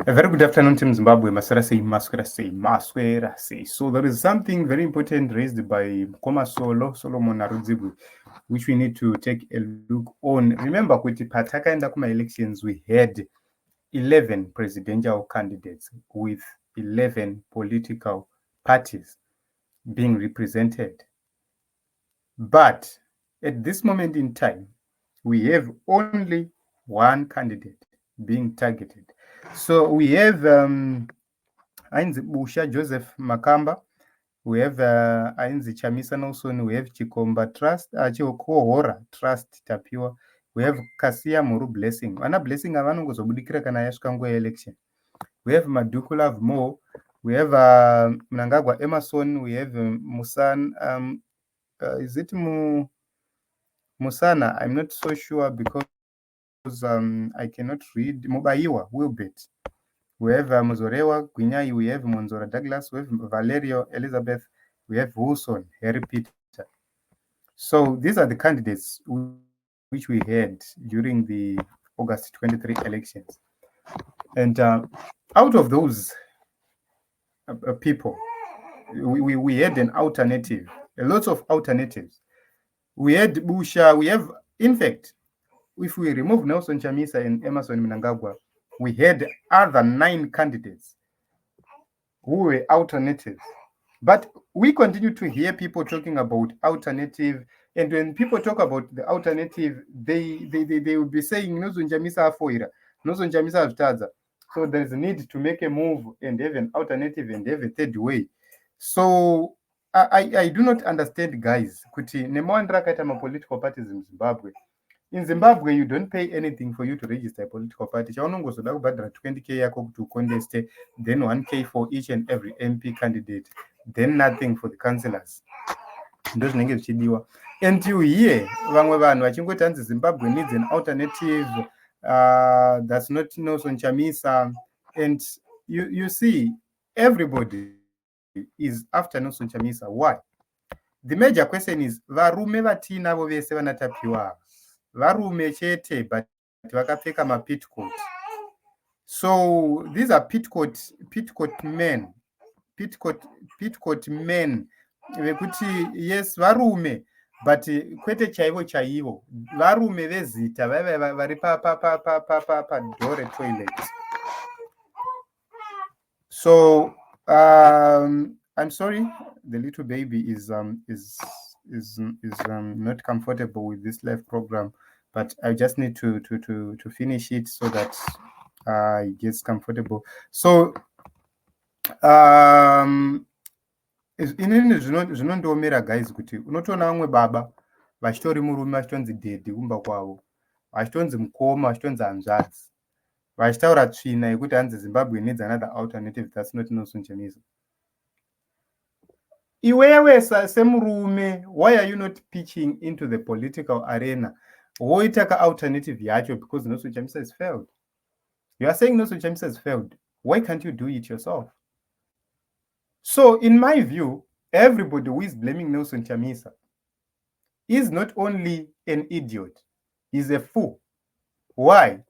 A very good afternoon, Team Zimbabwe. Maswera say. So there is something very important raised by Solomon Arudzibwe, which we need to take a look on. Remember, kuti patakaenda kuma elections, we had 11 presidential candidates with 11 political parties being represented. But at this moment in time, we have only one candidate being targeted. So we have Ainzi Busha Joseph Makamba, we have Ainzi Chamisa Nelson, we have Chikomba Trust, Chikohora Trust Tapiwa, we have Kasia Muru Blessing. Ana Blessing avanongozobudikira kana yasvika nguva election. We have Madukula Mo, we have Mnangagwa Emerson, we have Musan, is it Musana? I'm not so sure because I cannot read. Mubaiwa, Wilbert. We have Muzorewa, Gwinyai, we have Monzora Douglas, we have Valerio Elizabeth, we have Wilson, Harry Peter. So these are the candidates which we had during the August 23 elections. And out of those people, we had an alternative, a lot of alternatives. We had Busha, we have, in fact, if we remove Nelson Chamisaa and Emerson Mnangagwa, we had other 9 candidates who were alternatives. But we continue to hear people talking about alternative. And when people talk about the alternative, they will be saying, Nelson Chamisaa Foira, Nelson Chamisaa Vitaza. So there's a need to make a move and have an alternative and have a third way. So I do not understand, guys. Kuti nemawandira kaita political parties in Zimbabwe. In Zimbabwe, you don't pay anything for you to register a political party. Chaunongozoda kubhadhara 20k yako kuti contest, then 1k for each and every MP candidate, then nothing for the councillors. Ndo zvinenge zvichidiwa. And you hear vamwe vanhu vachingoti hanzi Zimbabwe needs an alternative, that's not Nelson Chamisaa. And you see, everybody is after Nelson Chamisaa. Why? The major question is, varume vatinavo vese vanatapiwa varume chete, but vakapfeka mapitcoat. So these are pitcoat men vekuti yes varume, but kwete chaivo varume vezita vari padore toilet. So I'm sorry, the little baby is not comfortable with this live program, but I just need to finish it so that it gets comfortable. So inini zvinondiomera guys kuti unotoona vamwe baba vachitori murume vachitonzi dhedhi kumba kwavo, vachitonzi mukoma, vachitonzi hanzvadzi, vachitaura tsvina yekuti hanzi Zimbabwe needs another alternative that's not Nelson Chamisaa. Iwewe semurume, why are you not pitching into the political arena? Woitaka alternative yacho because Nelson Chamisaa has failed. You are saying Nelson Chamisaa has failed. Why can't you do it yourself? So in my view, everybody who is blaming Nelson Chamisaa is not only an idiot, he's a fool. Why?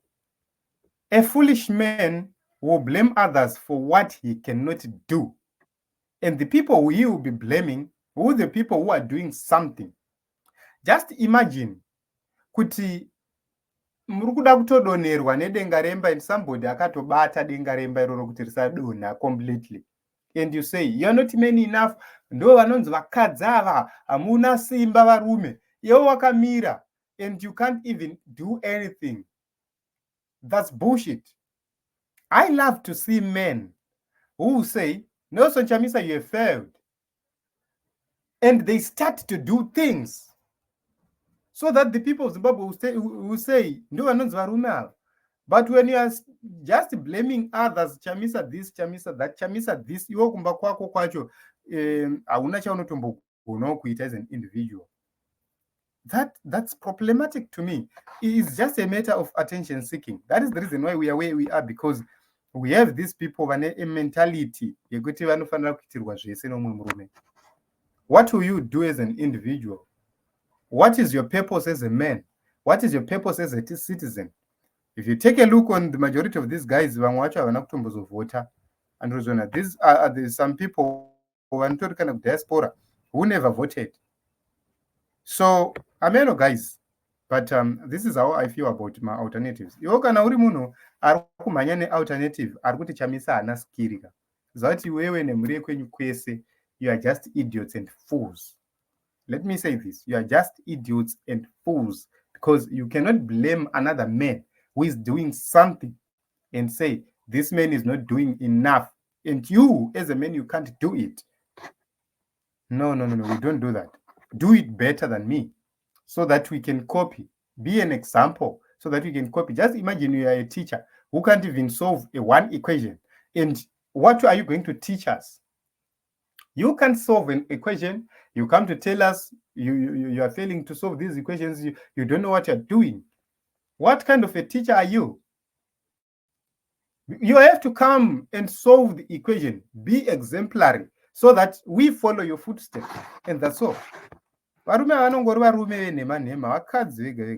A foolish man will blame others for what he cannot do. And the people he will be blaming who the people who are doing something. Just imagine kuti muri kuda kutodonerwa nedenga remba and somebody akatobata denga remba iroro kuti risadonha completely. And you say, you're not men enough. Ndo vanonzi vakadzi ava hamuna simba varume. Iwe wakamira and you can't even do anything. That's bullshit. I love to see men who say, Nelson Chamisaa, you have failed. And they start to do things so that the people of Zimbabwe will say, no one knows varume. But when you are just blaming others, Chamisaa this, Chamisaa that, Chamisaa this, iwo kumba kwako kwacho, hauna chaunotombogona kuita as an individual. That's problematic to me. It is just a matter of attention seeking. That is the reason why we are where we are, because we have these people vane a mentality yekuti vanofanira kuitirwa zvese nomwe murume. What will you do as an individual? What is your purpose as a man? What is your purpose as a citizen? If you take a look on the majority of these guys, vamwe vacho havana kutombozovhota. And these are some people vanotori kind of diaspora who never voted. So ameno guys, but this is how I feel about my alternatives. Iwo kana uri munhu ari kumhanya nealternative ari kuti Chamisa haana skiri ka, zvakuti wewe nemhuri yekwenyu kwese, you are just idiots and fools. Let me say this, you are just idiots and fools, because you cannot blame another man who is doing something and say this man is not doing enough, and you as a man you can't do it. No, we don't do that. Do it better than me so that we can copy. Be an example so that we can copy. Just imagine you are a teacher who can't even solve a one equation, and what are you going to teach us? You can't solve an equation. You come to tell us you are failing to solve these equations. You don't know what you're doing. What kind of a teacher are you? You have to come and solve the equation. Be exemplary so that we follow your footsteps. And that's all. Varume vanongori varume venhema-nhema, vakadzi vega vega.